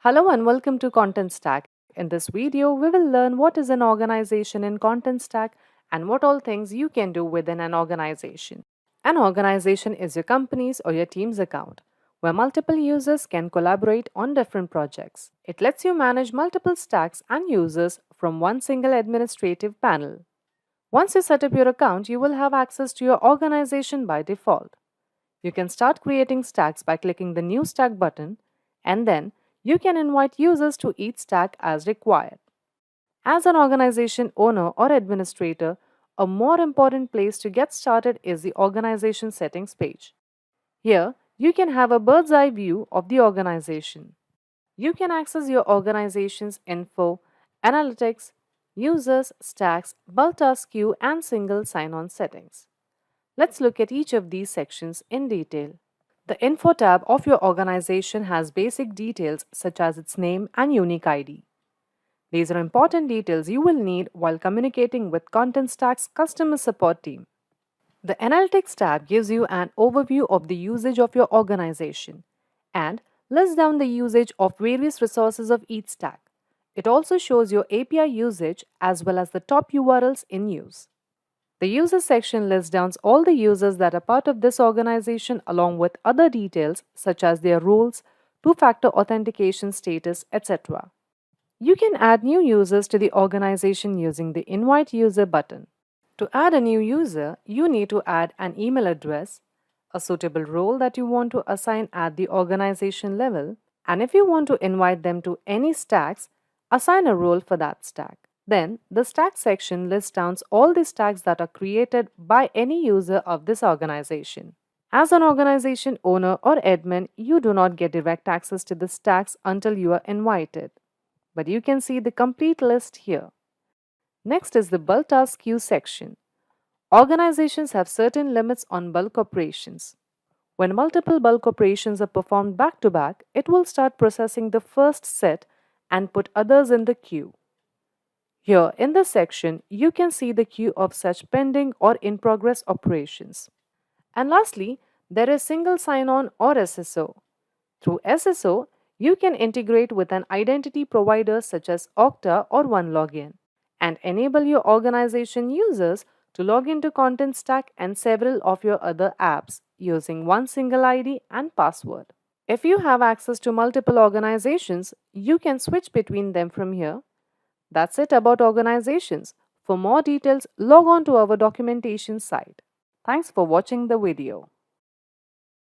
Hello and welcome to Contentstack. In this video, we will learn what is an organization in Contentstack and what all things you can do within an organization. An organization is your company's or your team's account, where multiple users can collaborate on different projects. It lets you manage multiple stacks and users from one single administrative panel. Once you set up your account, you will have access to your organization by default. You can start creating stacks by clicking the New Stack button, and then you can invite users to each stack as required. As an organization owner or administrator, a more important place to get started is the organization settings page. Here, you can have a bird's eye view of the organization. You can access your organization's info, analytics, users, stacks, bulk task queue, and single sign on settings. Let's look at each of these sections in detail. The Info tab of your organization has basic details such as its name and unique ID. These are important details you will need while communicating with Contentstack's customer support team. The Analytics tab gives you an overview of the usage of your organization and lists down the usage of various resources of each stack. It also shows your API usage as well as the top URLs in use. The Users section lists down all the users that are part of this organization along with other details such as their roles, two-factor authentication status, etc. You can add new users to the organization using the Invite User button. To add a new user, you need to add an email address, a suitable role that you want to assign at the organization level, and if you want to invite them to any stacks, assign a role for that stack. Then, the stack section lists down all the stacks that are created by any user of this organization. As an organization owner or admin, you do not get direct access to the stacks until you are invited. But you can see the complete list here. Next is the bulk task queue section. Organizations have certain limits on bulk operations. When multiple bulk operations are performed back to back, it will start processing the first set and put others in the queue. Here in this section, you can see the queue of such pending or in progress operations. And lastly, there is single sign-on or SSO. Through SSO, you can integrate with an identity provider such as Okta or OneLogin and enable your organization users to log into Contentstack and several of your other apps using one single ID and password. If you have access to multiple organizations, you can switch between them from here. That's it about organizations. For more details, log on to our documentation site. Thanks for watching the video.